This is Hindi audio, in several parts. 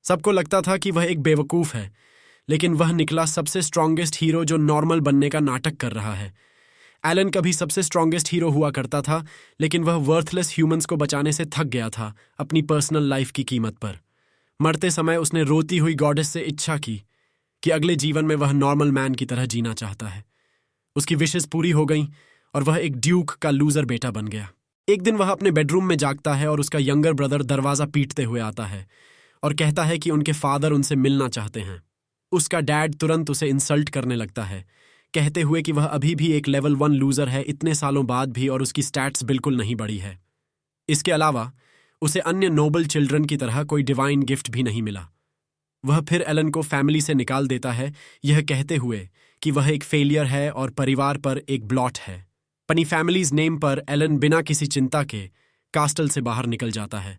सबको लगता था कि वह एक बेवकूफ़ है, लेकिन वह निकला सबसे स्ट्रॉन्गेस्ट हीरो जो नॉर्मल बनने का नाटक कर रहा है। एलन कभी सबसे स्ट्रॉन्गेस्ट हीरो हुआ करता था, लेकिन वह वर्थलेस ह्यूमंस को बचाने से थक गया था अपनी पर्सनल लाइफ की कीमत पर। मरते समय उसने रोती हुई गॉडेस से इच्छा की कि अगले जीवन में वह नॉर्मल मैन की तरह जीना चाहता है। उसकी विशेस पूरी हो गईं और वह एक ड्यूक का लूजर बेटा बन गया। एक दिन वह अपने बेडरूम में जागता है और उसका यंगर ब्रदर दरवाज़ा पीटते हुए आता है और कहता है कि उनके फादर उनसे मिलना चाहते हैं। उसका डैड तुरंत उसे इंसल्ट करने लगता है, कहते हुए कि वह अभी भी एक लेवल 1 लूजर है इतने सालों बाद भी, और उसकी स्टैट्स बिल्कुल नहीं बढ़ी है। इसके अलावा उसे अन्य नोबल चिल्ड्रन की तरह कोई डिवाइन गिफ्ट भी नहीं मिला। वह फिर एलन को फैमिली से निकाल देता है, यह कहते हुए कि वह एक फेलियर है और परिवार पर एक ब्लॉट है। अपनी फैमिलीज नेम पर एलन बिना किसी चिंता के कास्टल से बाहर निकल जाता है,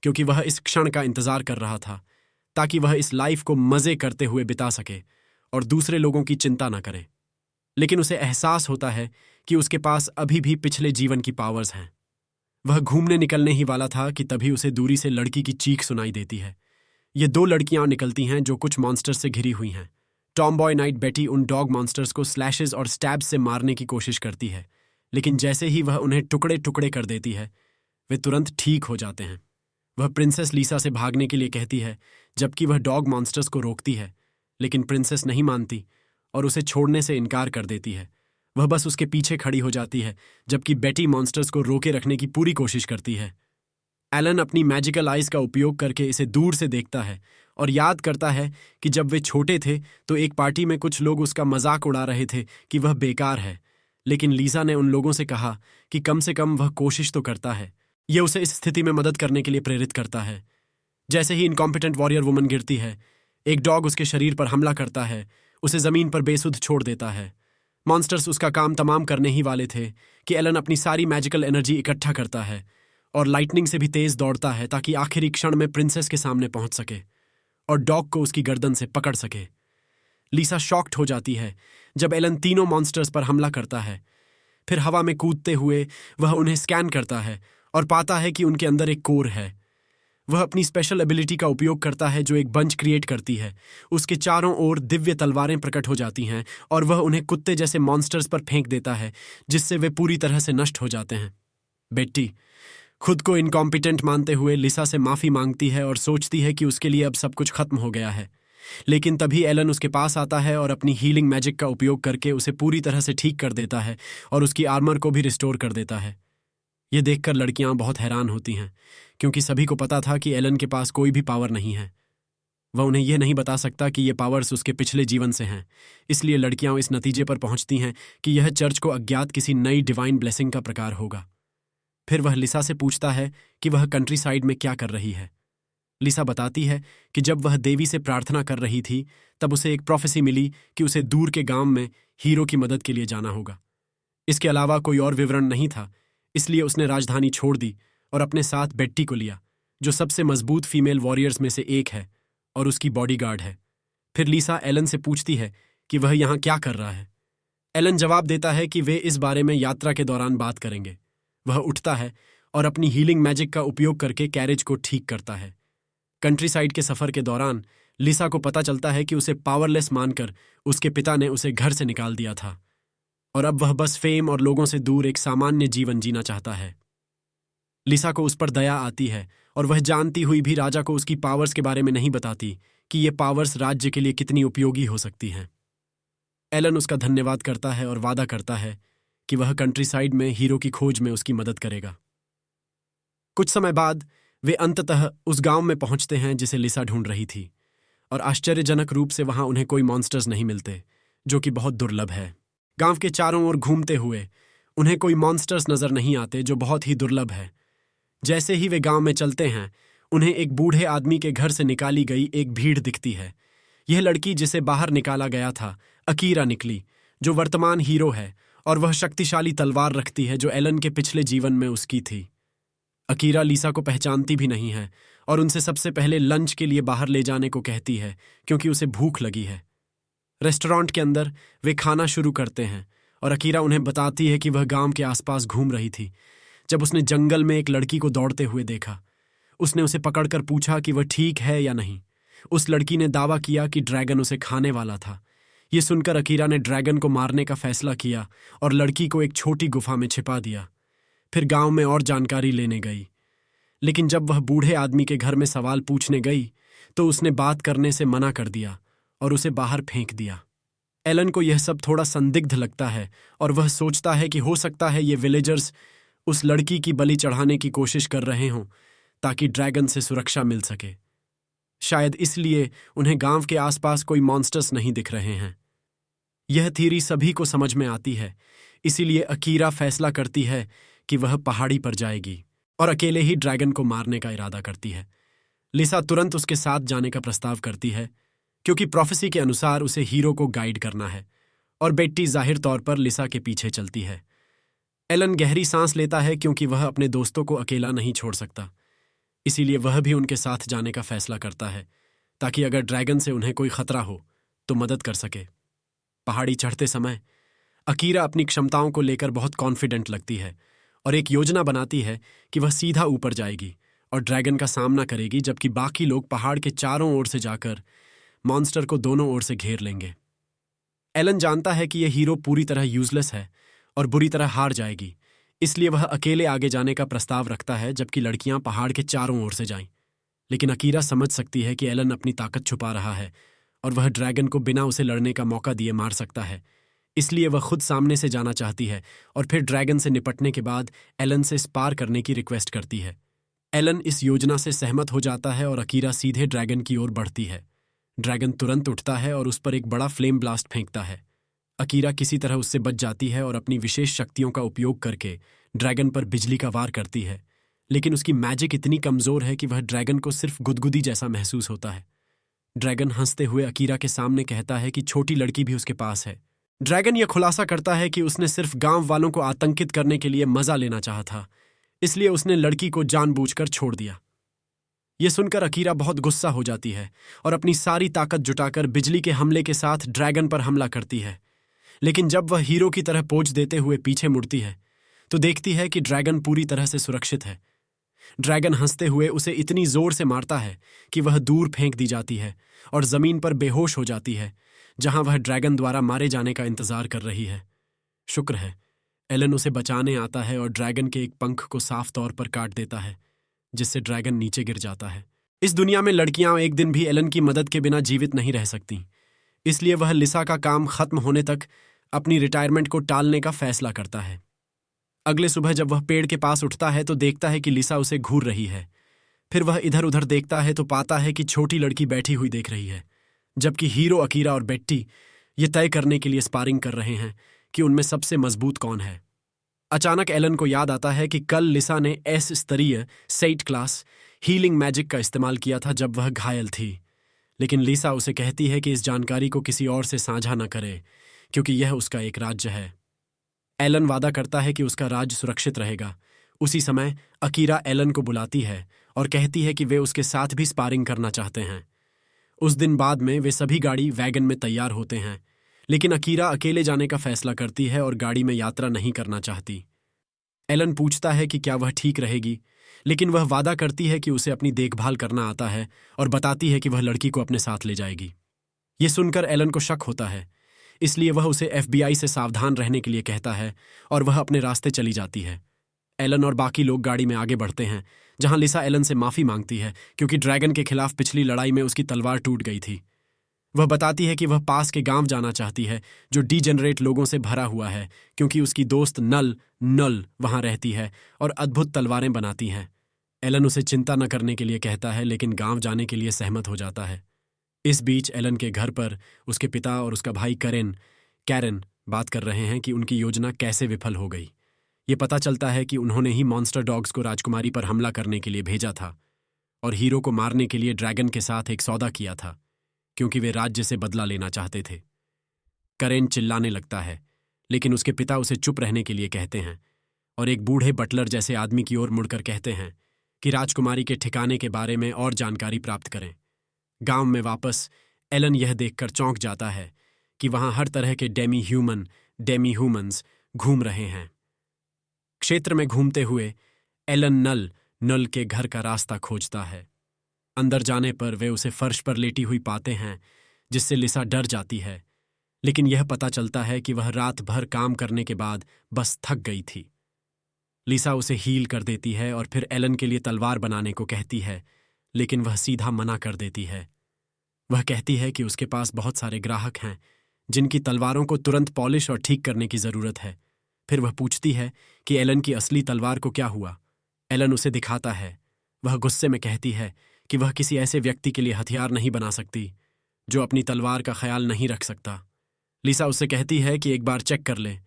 क्योंकि वह इस क्षण का इंतजार कर रहा था ताकि वह इस लाइफ को मजे करते हुए बिता सके और दूसरे लोगों की चिंता न करे। लेकिन उसे एहसास होता है कि उसके पास अभी भी पिछले जीवन की पावर्स हैं। वह घूमने निकलने ही वाला था कि तभी उसे दूरी से लड़की की चीख सुनाई देती है। ये 2 लड़कियां निकलती हैं जो कुछ मॉन्स्टर्स से घिरी हुई हैं। टॉम बॉय नाइट बेटी उन डॉग मॉन्स्टर्स को स्लैशेस और स्टैब्स से मारने की कोशिश करती है, लेकिन जैसे ही वह उन्हें टुकड़े टुकड़े कर देती है, वे तुरंत ठीक हो जाते हैं। वह प्रिंसेस लीसा से भागने के लिए कहती है, जबकि वह डॉग मॉन्स्टर्स को रोकती है, लेकिन प्रिंसेस नहीं मानती और उसे छोड़ने से इनकार कर देती है। वह बस उसके पीछे खड़ी हो जाती है, जबकि बेटी मॉन्स्टर्स को रोके रखने की पूरी कोशिश करती है। एलन अपनी मैजिकल आइज का उपयोग करके इसे दूर से देखता है और याद करता है कि जब वे छोटे थे तो एक पार्टी में कुछ लोग उसका मजाक उड़ा रहे थे कि वह बेकार है, लेकिन लीसा ने उन लोगों से कहा कि कम से कम वह कोशिश तो करता है। यह उसे इस स्थिति में मदद करने के लिए प्रेरित करता है। जैसे ही इनकॉम्पिटेंट वॉरियर वुमन गिरती है, एक डॉग उसके शरीर पर हमला करता है, उसे जमीन पर बेसुध छोड़ देता है। मॉन्स्टर्स उसका काम तमाम करने ही वाले थे कि एलन अपनी सारी मैजिकल एनर्जी इकट्ठा करता है और लाइटनिंग से भी तेज दौड़ता है ताकि आखिरी क्षण में प्रिंसेस के सामने पहुंच सके और डॉग को उसकी गर्दन से पकड़ सके। लीसा शॉक्ड हो जाती है जब एलन तीनों मॉन्स्टर्स पर हमला करता है। फिर हवा में कूदते हुए वह उन्हें स्कैन करता है और पाता है कि उनके अंदर एक कोर है। वह अपनी स्पेशल एबिलिटी का उपयोग करता है जो एक बंच क्रिएट करती है। उसके चारों ओर दिव्य तलवारें प्रकट हो जाती हैं और वह उन्हें कुत्ते जैसे मॉन्स्टर्स पर फेंक देता है, जिससे वे पूरी तरह से नष्ट हो जाते हैं। बेट्टी खुद को इनकॉम्पिटेंट मानते हुए लिसा से माफी मांगती है और सोचती है कि उसके लिए अब सब कुछ खत्म हो गया है। लेकिन तभी एलन उसके पास आता है और अपनी हीलिंग मैजिक का उपयोग करके उसे पूरी तरह से ठीक कर देता है और उसकी आर्मर को भी रिस्टोर कर देता है। यह देखकर लड़कियां बहुत हैरान होती हैं, क्योंकि सभी को पता था कि एलन के पास कोई भी पावर नहीं है। वह उन्हें यह नहीं बता सकता कि ये पावर्स उसके पिछले जीवन से हैं। इसलिए लड़कियां इस नतीजे पर पहुंचती हैं कि यह चर्च को अज्ञात किसी नई डिवाइन ब्लेसिंग का प्रकार होगा। फिर वह लिसा से पूछता है कि वह कंट्री साइड में क्या कर रही है। लिसा बताती है कि जब वह देवी से प्रार्थना कर रही थी तब उसे एक प्रोफेसी मिली कि उसे दूर के गांव में हीरो की मदद के लिए जाना होगा। इसके अलावा कोई और विवरण नहीं था, इसलिए उसने राजधानी छोड़ दी और अपने साथ बेट्टी को लिया, जो सबसे मजबूत फीमेल वॉरियर्स में से एक है और उसकी बॉडीगार्ड है। फिर लिसा एलन से पूछती है कि वह यहाँ क्या कर रहा है। एलन जवाब देता है कि वे इस बारे में यात्रा के दौरान बात करेंगे। वह उठता है और अपनी हीलिंग मैजिक का उपयोग करके कैरेज को ठीक करता है। कंट्री साइड के सफर के दौरान लिसा को पता चलता है कि उसे पावरलेस मानकर उसके पिता ने उसे घर से निकाल दिया था और अब वह बस फेम और लोगों से दूर एक सामान्य जीवन जीना चाहता है। लिसा को उस पर दया आती है और वह जानती हुई भी राजा को उसकी पावर्स के बारे में नहीं बताती कि ये पावर्स राज्य के लिए कितनी उपयोगी हो सकती हैं। एलन उसका धन्यवाद करता है और वादा करता है कि वह कंट्री साइड में हीरो की खोज में उसकी मदद करेगा। कुछ समय बाद वे अंततः उस गांव में पहुंचते हैं जिसे लिसा ढूंढ रही थी, और आश्चर्यजनक रूप से वहां उन्हें कोई मॉन्स्टर्स नहीं मिलते, जो कि बहुत दुर्लभ है। गांव के चारों ओर घूमते हुए उन्हें कोई मॉन्स्टर्स नजर नहीं आते, जो बहुत ही दुर्लभ है। जैसे ही वे गांव में चलते हैं, उन्हें एक बूढ़े आदमी के घर से निकाली गई एक भीड़ दिखती है। यह लड़की जिसे बाहर निकाला गया था अकीरा निकली, जो वर्तमान हीरो है, और वह शक्तिशाली तलवार रखती है जो एलन के पिछले जीवन में उसकी थी। अकीरा लिसा को पहचानती भी नहीं है और उनसे सबसे पहले लंच के लिए बाहर ले जाने को कहती है, क्योंकि उसे भूख लगी है। रेस्टोरेंट के अंदर वे खाना शुरू करते हैं और अकीरा उन्हें बताती है कि वह गांव के आसपास घूम रही थी जब उसने जंगल में एक लड़की को दौड़ते हुए देखा। उसने उसे पकड़कर पूछा कि वह ठीक है या नहीं। उस लड़की ने दावा किया कि ड्रैगन उसे खाने वाला था। ये सुनकर अकीरा ने ड्रैगन को मारने का फैसला किया और लड़की को एक छोटी गुफा में छिपा दिया। फिर गांव में और जानकारी लेने गई, लेकिन जब वह बूढ़े आदमी के घर में सवाल पूछने गई तो उसने बात करने से मना कर दिया और उसे बाहर फेंक दिया। एलन को यह सब थोड़ा संदिग्ध लगता है और वह सोचता है कि हो सकता है ये विलेजर्स उस लड़की की बलि चढ़ाने की कोशिश कर रहे हों ताकि ड्रैगन से सुरक्षा मिल सके। शायद इसलिए उन्हें गांव के आसपास कोई मॉन्स्टर्स नहीं दिख रहे हैं। यह थ्योरी सभी को समझ में आती है, इसीलिए अकीरा फैसला करती है कि वह पहाड़ी पर जाएगी और अकेले ही ड्रैगन को मारने का इरादा करती है। लिसा तुरंत उसके साथ जाने का प्रस्ताव करती है क्योंकि प्रोफेसी के अनुसार उसे हीरो को गाइड करना है, और बेट्टी जाहिर तौर पर लिसा के पीछे चलती है। एलन गहरी सांस लेता है क्योंकि वह अपने दोस्तों को अकेला नहीं छोड़ सकता, इसीलिए वह भी उनके साथ जाने का फैसला करता है ताकि अगर ड्रैगन से उन्हें कोई खतरा हो तो मदद कर सके। पहाड़ी चढ़ते समय अकीरा अपनी क्षमताओं को लेकर बहुत कॉन्फिडेंट लगती है और एक योजना बनाती है कि वह सीधा ऊपर जाएगी और ड्रैगन का सामना करेगी, जबकि बाकी लोग पहाड़ के चारों ओर से जाकर मॉन्स्टर को दोनों ओर से घेर लेंगे। एलन जानता है कि यह हीरो पूरी तरह यूजलेस है और बुरी तरह हार जाएगी, इसलिए वह अकेले आगे जाने का प्रस्ताव रखता है जबकि लड़कियां पहाड़ के चारों ओर से जाएं। लेकिन अकीरा समझ सकती है कि एलन अपनी ताकत छुपा रहा है और वह ड्रैगन को बिना उसे लड़ने का मौका दिए मार सकता है, इसलिए वह खुद सामने से जाना चाहती है और फिर ड्रैगन से निपटने के बाद एलन से स्पार करने की रिक्वेस्ट करती है। एलन इस योजना से सहमत हो जाता है और अकीरा सीधे ड्रैगन की ओर बढ़ती है। ड्रैगन तुरंत उठता है और उस पर एक बड़ा फ्लेम ब्लास्ट फेंकता है। अकीरा किसी तरह उससे बच जाती है और अपनी विशेष शक्तियों का उपयोग करके ड्रैगन पर बिजली का वार करती है, लेकिन उसकी मैजिक इतनी कमजोर है कि वह ड्रैगन को सिर्फ गुदगुदी जैसा महसूस होता है। ड्रैगन हंसते हुए अकीरा के सामने कहता है कि छोटी लड़की भी उसके पास है। ड्रैगन यह खुलासा करता है कि उसने सिर्फ गांव वालों को आतंकित करने के लिए मजा लेना चाहा था, इसलिए उसने लड़की को जानबूझकर छोड़ दिया। यह सुनकर अकीरा बहुत गुस्सा हो जाती है और अपनी सारी ताकत जुटाकर बिजली के हमले के साथ ड्रैगन पर हमला करती है। लेकिन जब वह हीरो की तरह पोज देते हुए पीछे मुड़ती है तो देखती है कि ड्रैगन पूरी तरह से सुरक्षित है। ड्रैगन हंसते हुए उसे इतनी जोर से मारता है कि वह दूर फेंक दी जाती है और जमीन पर बेहोश हो जाती है, जहां वह ड्रैगन द्वारा मारे जाने का इंतजार कर रही है। शुक्र है एलन उसे बचाने आता है और ड्रैगन के एक पंख को साफ तौर पर काट देता है, जिससे ड्रैगन नीचे गिर जाता है। इस दुनिया में लड़कियां एक दिन भी एलन की मदद के बिना जीवित नहीं रह सकती, इसलिए वह लिसा का काम खत्म होने तक अपनी रिटायरमेंट को टालने का फैसला करता है। अगले सुबह जब वह पेड़ के पास उठता है तो देखता है कि लिसा उसे घूर रही है। फिर वह इधर उधर देखता है तो पाता है कि छोटी लड़की बैठी हुई देख रही है, जबकि हीरो, अकीरा और बेट्टी ये तय करने के लिए स्पारिंग कर रहे हैं कि उनमें सबसे मजबूत कौन है। अचानक एलन को याद आता है कि कल लिसा ने एस स्तरीय सेट क्लास हीलिंग मैजिक का इस्तेमाल किया था जब वह घायल थी, लेकिन लिसा उसे कहती है कि इस जानकारी को किसी और से साझा न करे क्योंकि यह उसका एक राज्य है। एलन वादा करता है कि उसका राज्य सुरक्षित रहेगा। उसी समय अकीरा एलन को बुलाती है और कहती है कि वे उसके साथ भी स्पारिंग करना चाहते हैं। उस दिन बाद में वे सभी गाड़ी वैगन में तैयार होते हैं, लेकिन अकीरा अकेले जाने का फैसला करती है और गाड़ी में यात्रा नहीं करना चाहती। एलन पूछता है कि क्या वह ठीक रहेगी, लेकिन वह वादा करती है कि उसे अपनी देखभाल करना आता है और बताती है कि वह लड़की को अपने साथ ले जाएगी। ये सुनकर एलन को शक होता है, इसलिए वह उसे FBI से सावधान रहने के लिए कहता है और वह अपने रास्ते चली जाती है। एलन और बाकी लोग गाड़ी में आगे बढ़ते हैं, जहां लिसा एलन से माफी मांगती है क्योंकि ड्रैगन के खिलाफ पिछली लड़ाई में उसकी तलवार टूट गई थी। वह बताती है कि वह पास के गांव जाना चाहती है जो डीजेनरेट लोगों से भरा हुआ है, क्योंकि उसकी दोस्त नल वहां रहती है और अद्भुत तलवारें बनाती हैं। एलन उसे चिंता न करने के लिए कहता है, लेकिन गांव जाने के लिए सहमत हो जाता है। इस बीच एलन के घर पर उसके पिता और उसका भाई कैरन बात कर रहे हैं कि उनकी योजना कैसे विफल हो गई। ये पता चलता है कि उन्होंने ही मॉन्स्टर डॉग्स को राजकुमारी पर हमला करने के लिए भेजा था और हीरो को मारने के लिए ड्रैगन के साथ एक सौदा किया था, क्योंकि वे राज्य से बदला लेना चाहते थे। कैरन चिल्लाने लगता है, लेकिन उसके पिता उसे चुप रहने के लिए कहते हैं और एक बूढ़े बटलर जैसे आदमी की ओर मुड़कर कहते हैं कि राजकुमारी के ठिकाने के बारे में और जानकारी प्राप्त करें। गांव में वापस एलन यह देखकर चौंक जाता है कि वहां हर तरह के डेमी ह्यूमन्स घूम रहे हैं। क्षेत्र में घूमते हुए एलन नल के घर का रास्ता खोजता है। अंदर जाने पर वे उसे फर्श पर लेटी हुई पाते हैं, जिससे लिसा डर जाती है, लेकिन यह पता चलता है कि वह रात भर काम करने के बाद बस थक गई थी। लिसा उसे हील कर देती है और फिर एलन के लिए तलवार बनाने को कहती है, लेकिन वह सीधा मना कर देती है। वह कहती है कि उसके पास बहुत सारे ग्राहक हैं जिनकी तलवारों को तुरंत पॉलिश और ठीक करने की जरूरत है। फिर वह पूछती है कि एलन की असली तलवार को क्या हुआ। एलन उसे दिखाता है। वह गुस्से में कहती है कि वह किसी ऐसे व्यक्ति के लिए हथियार नहीं बना सकती जो अपनी तलवार का ख्याल नहीं रख सकता। लिसा उससे कहती है कि एक बार चेक कर ले।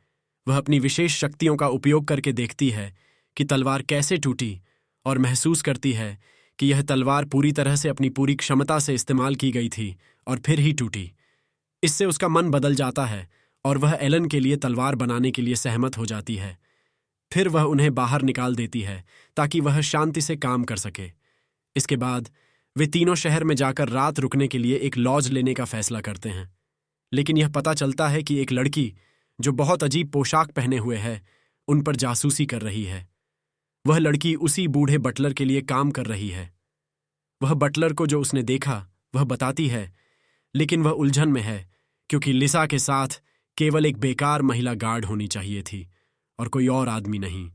वह अपनी विशेष शक्तियों का उपयोग करके देखती है कि तलवार कैसे टूटी और महसूस करती है कि यह तलवार पूरी तरह से अपनी पूरी क्षमता से इस्तेमाल की गई थी और फिर ही टूटी। इससे उसका मन बदल जाता है और वह एलन के लिए तलवार बनाने के लिए सहमत हो जाती है। फिर वह उन्हें बाहर निकाल देती है ताकि वह शांति से काम कर सके। इसके बाद वे तीनों शहर में जाकर रात रुकने के लिए एक लॉज लेने का फैसला करते हैं, लेकिन यह पता चलता है कि एक लड़की जो बहुत अजीब पोशाक पहने हुए है उन पर जासूसी कर रही है। वह लड़की उसी बूढ़े बटलर के लिए काम कर रही है। वह बटलर को जो उसने देखा वह बताती है, लेकिन वह उलझन में है क्योंकि लिसा के साथ केवल एक बेकार महिला गार्ड होनी चाहिए थी और कोई और आदमी नहीं।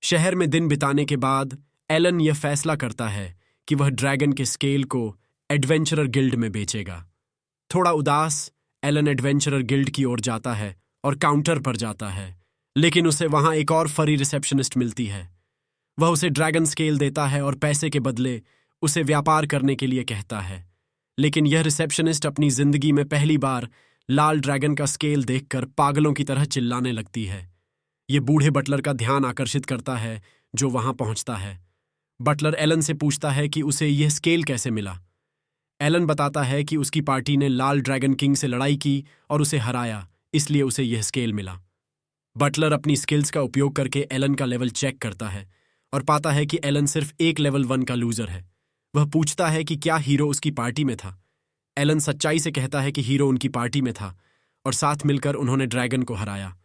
शहर में दिन बिताने के बाद एलन यह फैसला करता है कि वह ड्रैगन के स्केल को एडवेंचरर गिल्ड में बेचेगा। थोड़ा उदास एलन एडवेंचरर गिल्ड की ओर जाता है और काउंटर पर जाता है, लेकिन उसे वहां एक और फरी रिसेप्शनिस्ट मिलती है। वह उसे ड्रैगन स्केल देता है और पैसे के बदले उसे व्यापार करने के लिए कहता है, लेकिन यह रिसेप्शनिस्ट अपनी जिंदगी में पहली बार लाल ड्रैगन का स्केल देखकर पागलों की तरह चिल्लाने लगती है। यह बूढ़े बटलर का ध्यान आकर्षित करता है जो वहां पहुंचता है। बटलर एलन से पूछता है कि उसे यह स्केल कैसे मिला। एलन बताता है कि उसकी पार्टी ने लाल ड्रैगन किंग से लड़ाई की और उसे हराया, इसलिए उसे यह स्केल मिला। बटलर अपनी स्किल्स का उपयोग करके एलन का लेवल चेक करता है और पाता है कि एलन सिर्फ एक लेवल 1 का लूजर है। वह पूछता है कि क्या हीरो उसकी पार्टी में था। एलन सच्चाई से कहता है कि हीरो उनकी पार्टी में था और साथ मिलकर उन्होंने ड्रैगन को हराया।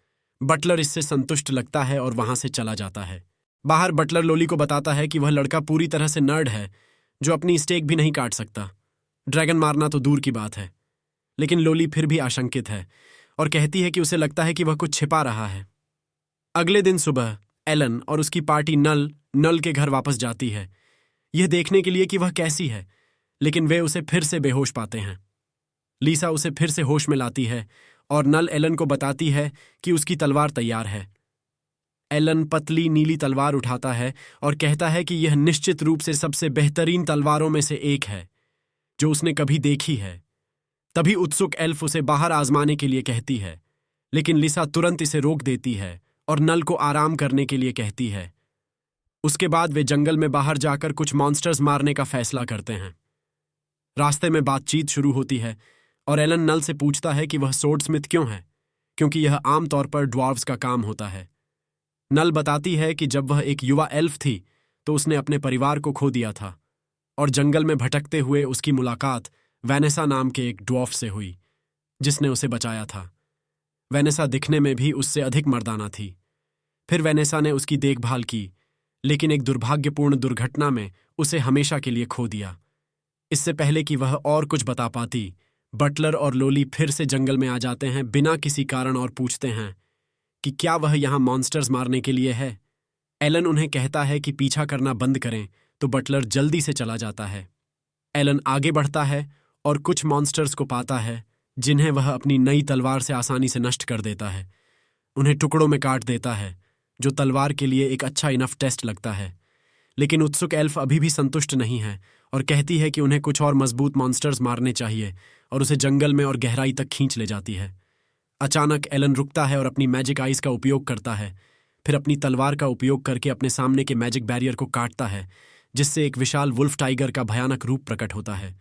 बटलर इससे संतुष्ट लगता है और वहां से चला जाता है। बाहर बटलर लोली को बताता है कि वह लड़का पूरी तरह से नर्ड है जो अपनी स्टेक भी नहीं काट सकता। ड्रैगन मारना तो दूर की बात है, लेकिन लोली फिर भी आशंकित है और कहती है कि उसे लगता है कि वह कुछ छिपा रहा है। अगले दिन सुबह एलन और उसकी पार्टी नल के घर वापस जाती है, यह देखने के लिए कि वह कैसी है, लेकिन वे उसे फिर से बेहोश पाते हैं। लिसा उसे फिर से होश में लाती है और नल एलन को बताती है कि उसकी तलवार तैयार है। एलन पतली नीली तलवार उठाता है और कहता है कि यह निश्चित रूप से सबसे बेहतरीन तलवारों में से एक है जो उसने कभी देखी है। तभी उत्सुक एल्फ उसे बाहर आजमाने के लिए कहती है, लेकिन लिसा तुरंत इसे रोक देती है और नल को आराम करने के लिए कहती है। उसके बाद वे जंगल में बाहर जाकर कुछ मॉन्स्टर्स मारने का फैसला करते हैं। रास्ते में बातचीत शुरू होती है और एलन नल से पूछता है कि वह सोर्डस्मिथ क्यों है, क्योंकि यह आमतौर पर ड्वार्फ्स का काम होता है। नल बताती है कि जब वह एक युवा एल्फ थी तो उसने अपने परिवार को खो दिया था और जंगल में भटकते हुए उसकी मुलाकात वेनेसा नाम के एक ड्वार्फ से हुई जिसने उसे बचाया था। वेनेसा दिखने में भी उससे अधिक मर्दाना थी। फिर वेनेसा ने उसकी देखभाल की, लेकिन एक दुर्भाग्यपूर्ण दुर्घटना में उसे हमेशा के लिए खो दिया। इससे पहले कि वह और कुछ बता पाती, बटलर और लोली फिर से जंगल में आ जाते हैं बिना किसी कारण और पूछते हैं कि क्या वह यहाँ मॉन्स्टर्स मारने के लिए है। एलन उन्हें कहता है कि पीछा करना बंद करें, तो बटलर जल्दी से चला जाता है। एलन आगे बढ़ता है और कुछ मॉन्स्टर्स को पाता है जिन्हें वह अपनी नई तलवार से आसानी से नष्ट कर देता है। उन्हें टुकड़ों में काट देता है, जो तलवार के लिए एक अच्छा इनफ टेस्ट लगता है। लेकिन उत्सुक एल्फ अभी भी संतुष्ट नहीं है और कहती है कि उन्हें कुछ और मजबूत मॉन्स्टर्स मारने चाहिए और उसे जंगल में और गहराई तक खींच ले जाती है। अचानक एलन रुकता है और अपनी मैजिक आइज का उपयोग करता है, फिर अपनी तलवार का उपयोग करके अपने सामने के मैजिक बैरियर को काटता है, जिससे एक विशाल वुल्फ टाइगर का भयानक रूप प्रकट होता है।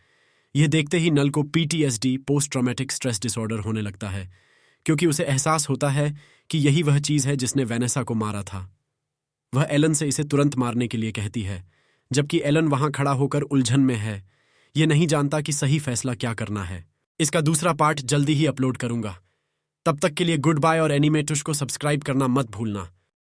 यह देखते ही नल को PTSD post traumatic stress disorder होने लगता है, क्योंकि उसे एहसास होता है कि यही वह चीज़ है जिसने वेनेसा को मारा था। वह एलन से इसे तुरंत मारने के लिए कहती है, जबकि एलन वहां खड़ा होकर उलझन में है, ये नहीं जानता कि सही फैसला क्या करना है। इसका दूसरा पार्ट जल्दी ही अपलोड करूंगा। तब तक के लिए गुड बाय और एनिमेटुश को सब्सक्राइब करना मत भूलना।